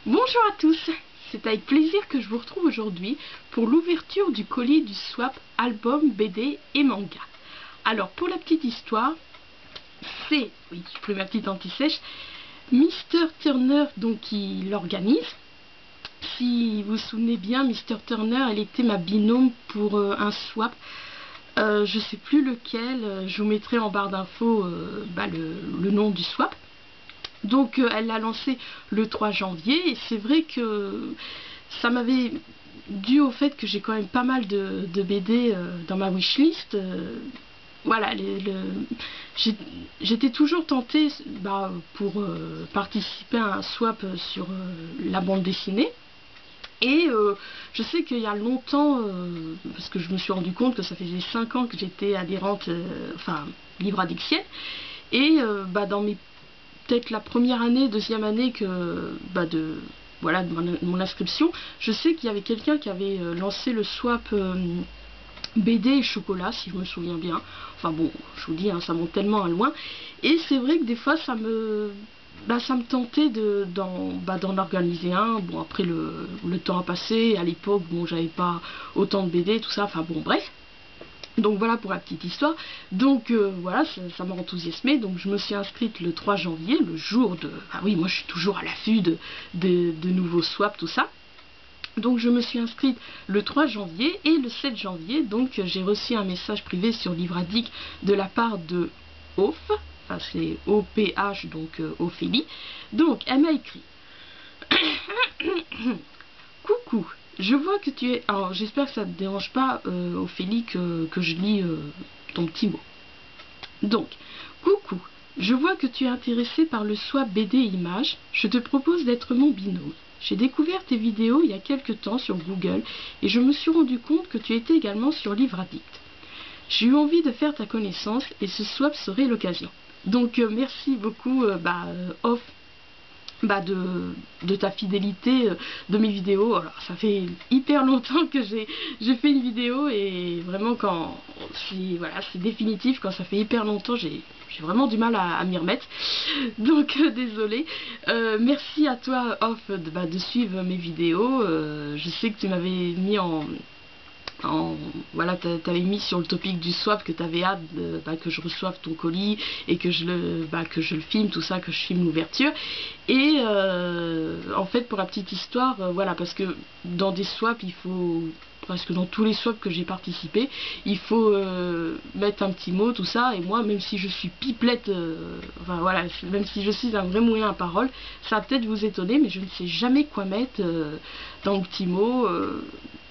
Bonjour à tous, c'est avec plaisir que je vous retrouve aujourd'hui pour l'ouverture du colis du swap album, BD et manga. Alors pour la petite histoire, c'est, oui, j'ai pris ma petite anti-sèche, Mr Turner donc qui l'organise. Si vous vous souvenez bien, Mr Turner, elle était ma binôme pour un swap. Je sais plus lequel, je vous mettrai en barre d'infos le nom du swap. Donc elle l'a lancé le 3 janvier et c'est vrai que ça m'avait dû au fait que j'ai quand même pas mal de BD dans ma wishlist. Voilà, j'étais toujours tentée pour participer à un swap sur la bande dessinée. Et je sais qu'il y a longtemps, parce que je me suis rendu compte que ça faisait 5 ans que j'étais adhérente, libre addictienne, et dans mes peut-être la première année, deuxième année de mon inscription, je sais qu'il y avait quelqu'un qui avait lancé le swap BD et chocolat, si je me souviens bien. Enfin bon, je vous dis, hein, ça monte tellement à loin. Et c'est vrai que des fois, ça me tentait d'en organiser un. Bon, après, le temps a passé. À l'époque, bon, j'avais pas autant de BD, tout ça. Enfin bon, bref. Donc voilà pour la petite histoire. Donc voilà, ça m'a enthousiasmée. Donc je me suis inscrite le 3 janvier, le jour de... Ah oui, moi je suis toujours à l'affût de nouveaux swaps, tout ça. Donc je me suis inscrite le 3 janvier et le 7 janvier, donc j'ai reçu un message privé sur Livre Addict de la part de Oph, enfin c'est OPH, donc Ophélie. Donc elle m'a écrit coucou, je vois que tu es... Alors j'espère que ça ne te dérange pas, Ophélie, que je lis ton petit mot. Donc, coucou, je vois que tu es intéressée par le swap BD et images. Je te propose d'être mon binôme. J'ai découvert tes vidéos il y a quelques temps sur Google et je me suis rendu compte que tu étais également sur Livre Addict. J'ai eu envie de faire ta connaissance et ce swap serait l'occasion. Donc merci beaucoup Off de ta fidélité de mes vidéos. Alors ça fait hyper longtemps que j'ai fait une vidéo et vraiment quand c'est définitif, quand ça fait hyper longtemps j'ai vraiment du mal à m'y remettre, donc désolée. Merci à toi Off de suivre mes vidéos. Je sais que tu m'avais mis t'avais mis sur le topic du swap que t'avais hâte que je reçoive ton colis et que je le filme, tout ça, que je filme l'ouverture. Et en fait, pour la petite histoire, voilà, parce que dans des swaps, il faut, presque dans tous les swaps que j'ai participé, il faut mettre un petit mot, tout ça. Et moi, même si je suis pipelette, même si je suis un vrai moulin à parole, ça va peut-être vous étonner, mais je ne sais jamais quoi mettre dans le petit mot.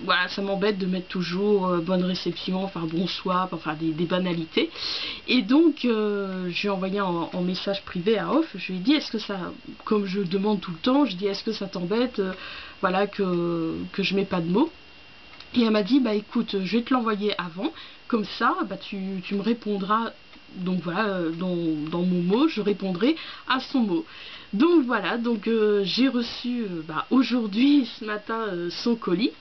Voilà, ça m'embête de mettre toujours bonne réception, enfin bon swap, enfin des banalités. Et donc j'ai envoyé en message privé à Off, je lui ai dit est-ce que ça, comme je demande tout le temps, je dis est-ce que ça t'embête que je mets pas de mots. Et elle m'a dit bah écoute, je vais te l'envoyer avant, comme ça tu me répondras. Donc voilà, dans mon mot, je répondrai à son mot. Donc voilà, donc j'ai reçu aujourd'hui, ce matin, son colis.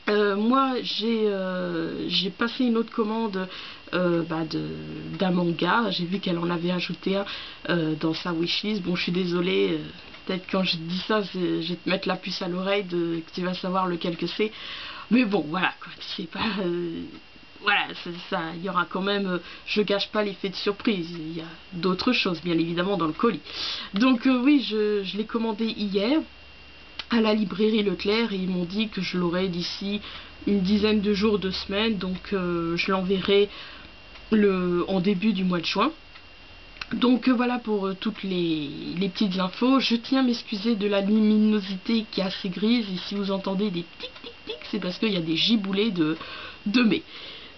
Moi j'ai passé une autre commande d'un manga. J'ai vu qu'elle en avait ajouté un dans sa wishlist. Bon, je suis désolée, peut-être quand je dis ça je vais te mettre la puce à l'oreille que tu vas savoir lequel que c'est, mais bon voilà quoi, c'est pas voilà, ça, il y aura quand même, je gâche pas l'effet de surprise, il y a d'autres choses bien évidemment dans le colis. Donc oui, je l'ai commandé hier à la librairie Leclerc et ils m'ont dit que je l'aurai d'ici une dizaine de jours, 2 semaines, donc je l'enverrai en début du mois de juin. Donc voilà pour toutes les petites infos. Je tiens à m'excuser de la luminosité qui est assez grise et si vous entendez des tic tic tic, c'est parce qu'il y a des giboulées de mai.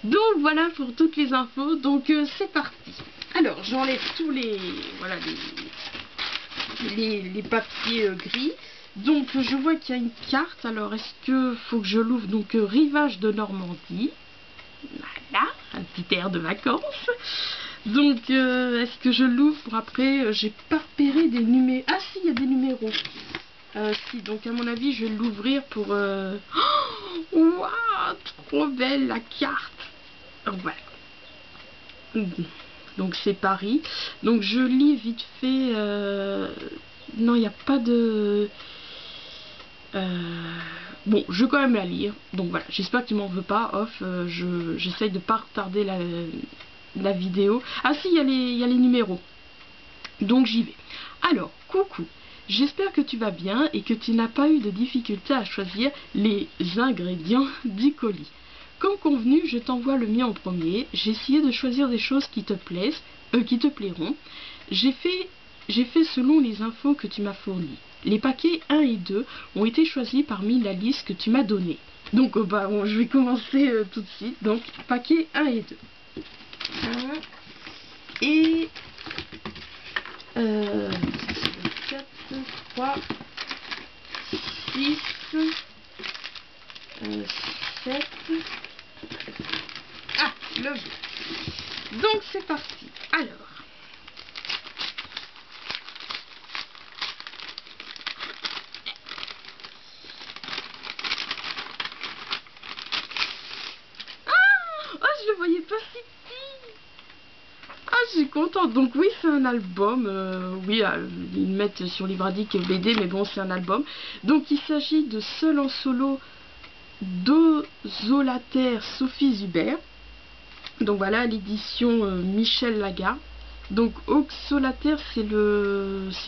Donc voilà pour toutes les infos, donc c'est parti. Alors j'enlève tous les papiers gris. Donc je vois qu'il y a une carte, alors est-ce que faut que je l'ouvre? Donc rivage de Normandie, voilà, un petit air de vacances. Donc est-ce que je l'ouvre pour après? J'ai pas repéré des numéros. Ah si, il y a des numéros. Si, donc à mon avis je vais l'ouvrir pour... Oh, waouh, trop belle la carte. Donc voilà. Donc c'est Paris. Donc je lis vite fait... Non, il n'y a pas de... Bon, je vais quand même la lire. Donc voilà, j'espère que tu m'en veux pas, off. J'essaye de pas retarder la vidéo. Ah si, il y a les numéros. Donc j'y vais. Alors, coucou. J'espère que tu vas bien et que tu n'as pas eu de difficulté à choisir les ingrédients du colis. Comme convenu, je t'envoie le mien en premier. J'ai essayé de choisir des choses qui te plairont. J'ai fait selon les infos que tu m'as fournies. Les paquets 1 et 2 ont été choisis parmi la liste que tu m'as donnée. Donc bon, je vais commencer tout de suite. Donc paquets 1 et 2. 1 et 4, 3, 6, 7. Ah, le jeu. Donc c'est parti. Alors. Je le voyais pas si petit. Ah, je suis contente. Donc oui, c'est un album. Oui, ils mettent sur Livradic BD, mais bon, c'est un album. Donc il s'agit de Seul en solo d'Ozolater Sophie Zuber. Donc voilà, l'édition Michel Lagarde. Donc Oxolater, c'est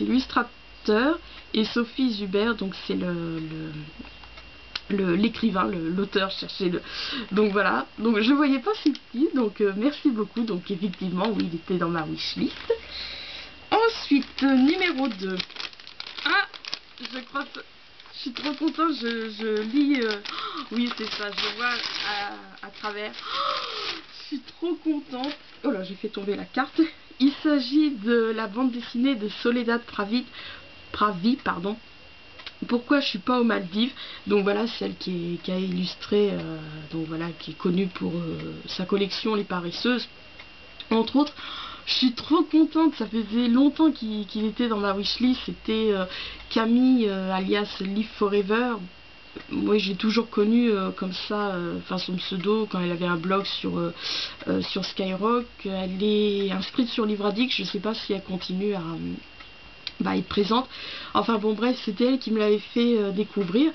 l'illustrateur, et Sophie Zuber, donc c'est l'écrivain, l'auteur, cherchez-le. Donc voilà, donc je le voyais pas si petit, donc merci beaucoup. Donc effectivement, oui, il était dans ma wishlist. Ensuite, numéro 2. Ah, je crois que je suis trop contente, je lis, oui c'est ça, je vois à travers. Je suis trop contente. Oh là, j'ai fait tomber la carte. Il s'agit de la bande dessinée de Soledad Pravi, pardon. Pourquoi je suis pas aux Maldives. Donc voilà, celle qui a illustré, donc voilà, qui est connue pour sa collection Les Paresseuses, entre autres. Je suis trop contente, ça faisait longtemps qu'il était dans ma wishlist. C'était Camille, alias Live Forever. Moi j'ai toujours connu comme ça, enfin son pseudo, quand elle avait un blog sur Skyrock. Elle est inscrite sur Livradic, je sais pas si elle continue à être présente. Enfin bon bref, c'était elle qui me l'avait fait découvrir.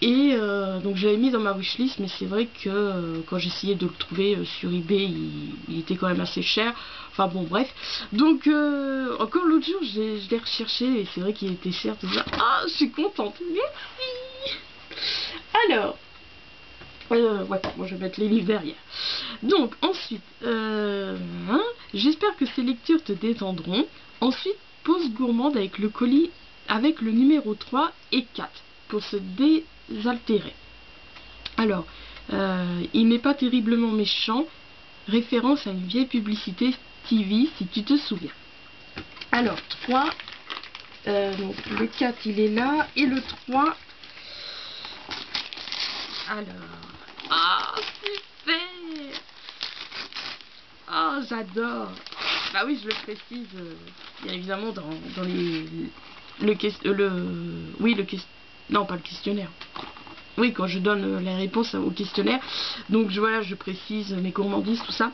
Et donc je l'avais mis dans ma wishlist, mais c'est vrai que quand j'essayais de le trouver sur eBay, il était quand même assez cher. Enfin bon bref. Donc encore l'autre jour, je l'ai recherché et c'est vrai qu'il était cher, tout ça. Ah, je suis contente. Merci. Alors, ouais, moi je vais mettre les livres derrière. Donc ensuite, j'espère que ces lectures te détendront. Ensuite, pause gourmande avec le colis, avec le numéro 3 et 4 pour se désaltérer. Alors, il n'est pas terriblement méchant, référence à une vieille publicité TV si tu te souviens. Alors, 3, donc le 4 il est là, et le 3, alors, ah, super. Ah, j'adore. Bah oui, je le précise, bien évidemment, dans non, pas le questionnaire. Oui, quand je donne les réponses au questionnaire. Donc voilà, je précise mes gourmandises, tout ça.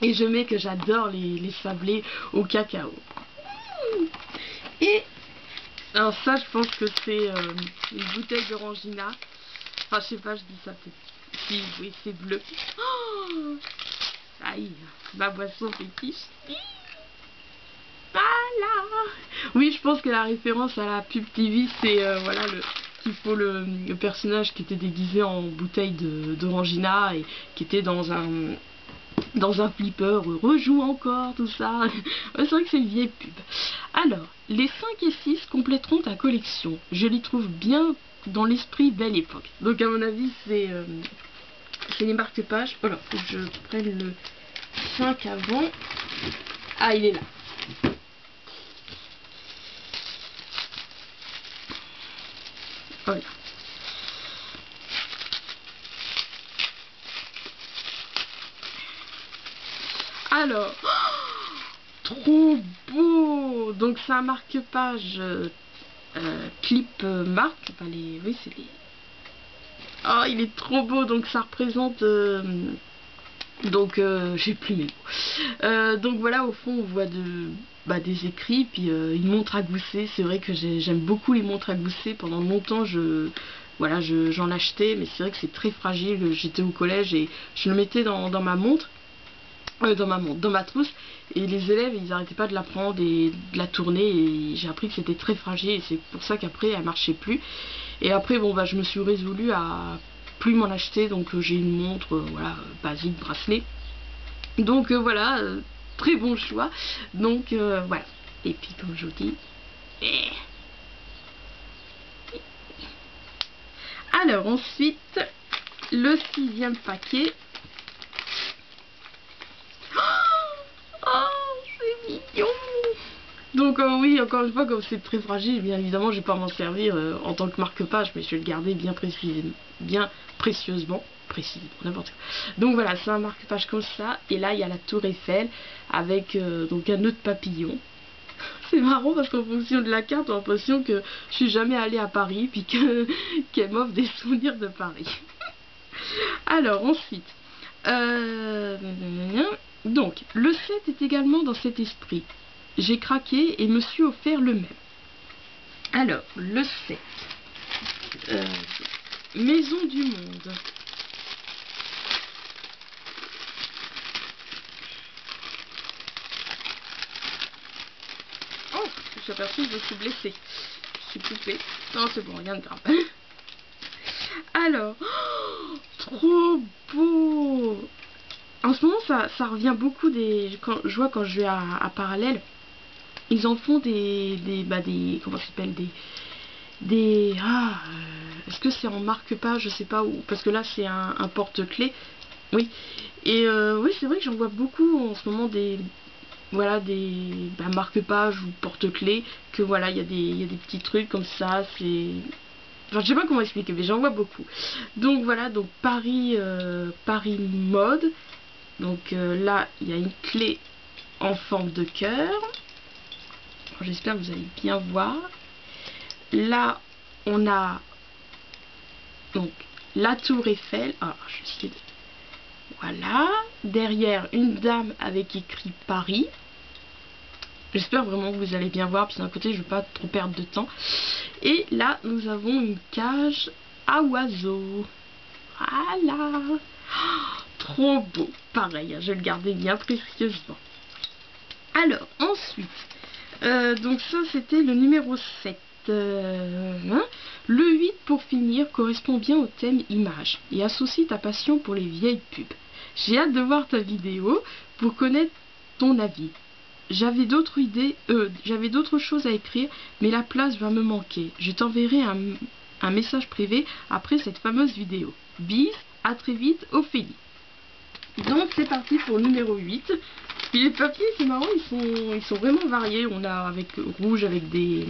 Et je mets que j'adore les sablés au cacao. Et alors ça, je pense que c'est une bouteille d'orangina. Enfin, je sais pas, je dis ça peut-être. Si, oui, c'est bleu. Oh, aïe, ma boisson fétiche. Voilà. Oui, je pense que la référence à la pub TV, c'est voilà qu'il faut le personnage qui était déguisé en bouteille d'orangina et qui était dans un flipper, rejoue encore, tout ça. C'est vrai que c'est une vieille pub. Alors, les 5 et 6 compléteront ta collection. Je les trouve bien dans l'esprit Belle Époque. Donc à mon avis, c'est les marque-pages. Voilà, faut que je prenne le 5 avant. Ah, il est là. Voilà. Alors, trop beau. Donc c'est un marque-page clip marque. Enfin oui, c'est les... Oh, il est trop beau. Donc ça représente Donc j'ai plus mes mots. Donc voilà, au fond on voit des écrits, puis une montre à gousset. C'est vrai que j'aime beaucoup les montres à gousset. Pendant longtemps j'en achetais, mais c'est vrai que c'est très fragile. J'étais au collège et je le mettais dans ma montre. Dans ma trousse, et les élèves ils arrêtaient pas de la prendre et de la tourner, et j'ai appris que c'était très fragile, et c'est pour ça qu'après elle marchait plus. Et après bon je me suis résolue à plus m'en acheter, donc j'ai une montre voilà, basique, bracelet. Donc voilà, très bon choix. Donc voilà. Et puis comme je vous dis, alors ensuite le 6e paquet. Oh, c'est mignon. Donc oui, encore une fois, comme c'est très fragile, bien évidemment, je vais pas m'en servir en tant que marque-page, mais je vais le garder bien précieusement, n'importe quoi. Donc voilà, c'est un marque-page comme ça, et là il y a la Tour Eiffel avec donc un nœud de papillon. C'est marrant parce qu'en fonction de la carte, on a l'impression que je suis jamais allée à Paris, puis qu'elle m'offre des souvenirs de Paris. Alors ensuite, donc le 7 est également dans cet esprit. J'ai craqué et me suis offert le même. Alors, le 7. Maison du monde. Oh, je suis aperçue que je suis blessée. Je suis coupée. Non, c'est bon, rien de grave. Alors, oh, trop beau. En ce moment, ça revient beaucoup quand je vais à Parallèle. Ils en font comment ça s'appelle, est-ce que c'est en marque-page, je sais pas où, parce que là c'est un porte-clés, oui, et oui c'est vrai que j'en vois beaucoup en ce moment des marque-pages ou porte-clés, que voilà il y a des petits trucs comme ça, c'est, enfin, je sais pas comment expliquer, mais j'en vois beaucoup. Donc voilà, donc Paris mode, donc là il y a une clé en forme de cœur. J'espère que vous allez bien voir. Là, on a donc la Tour Eiffel. Alors, voilà. Derrière, une dame avec écrit Paris. J'espère vraiment que vous allez bien voir. Puis d'un côté, je ne veux pas trop perdre de temps. Et là, nous avons une cage à oiseaux. Voilà. Oh, trop beau. Pareil, je vais le garder bien précieusement. Alors, ensuite. Donc ça c'était le numéro 7. Le 8 pour finir correspond bien au thème image et associe ta passion pour les vieilles pubs. J'ai hâte de voir ta vidéo pour connaître ton avis. J'avais d'autres choses à écrire, mais la place va me manquer. Je t'enverrai un message privé après cette fameuse vidéo. Bis, à très vite, Ophélie. Donc c'est parti pour le numéro 8. Puis les papiers, c'est marrant, ils sont vraiment variés. On a avec rouge avec des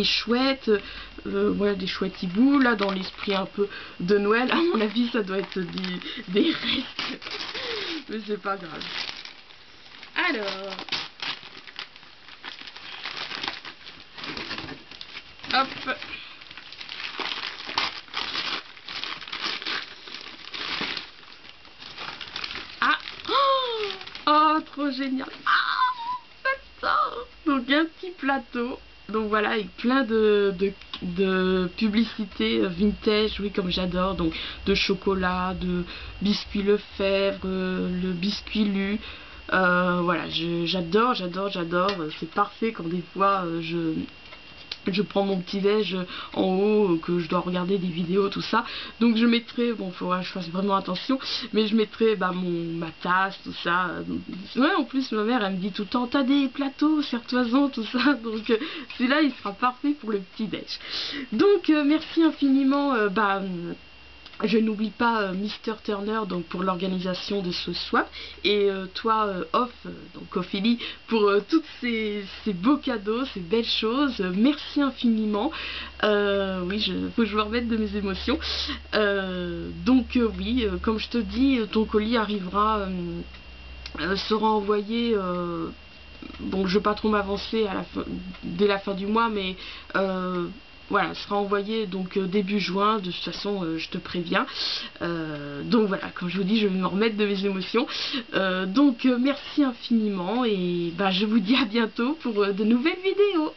chouettes, voilà, des chouettes hiboux. Là, dans l'esprit un peu de Noël, à mon avis, ça doit être des restes. Mais c'est pas grave. Alors, hop. Oh, trop génial. Ah, c'est ça. Donc un petit plateau. Donc voilà, avec plein de publicités vintage, oui, comme j'adore. Donc de chocolat, de biscuit Lefebvre, le biscuit Lu. Voilà, j'adore. C'est parfait quand des fois je prends mon petit déj en haut, que je dois regarder des vidéos, tout ça. Donc je mettrai, bon, il faudra que je fasse vraiment attention, mais je mettrai ma tasse, tout ça. Ouais, en plus ma mère elle me dit tout le temps, t'as des plateaux, serre-toi-en, tout ça. Donc celui-là il sera parfait pour le petit déj. Donc merci infiniment, je n'oublie pas Mr Turner donc pour l'organisation de ce swap, et toi Off, donc Ophélie, pour tous ces beaux cadeaux, ces belles choses. Merci infiniment. Oui, faut que je me remette de mes émotions. Donc oui, comme je te dis, ton colis arrivera, sera envoyé. Bon, je ne vais pas trop m'avancer dès la fin du mois, mais voilà, sera envoyé donc début juin, de toute façon je te préviens. Donc voilà, comme je vous dis, je vais me remettre de mes émotions. Donc merci infiniment et bah, je vous dis à bientôt pour de nouvelles vidéos.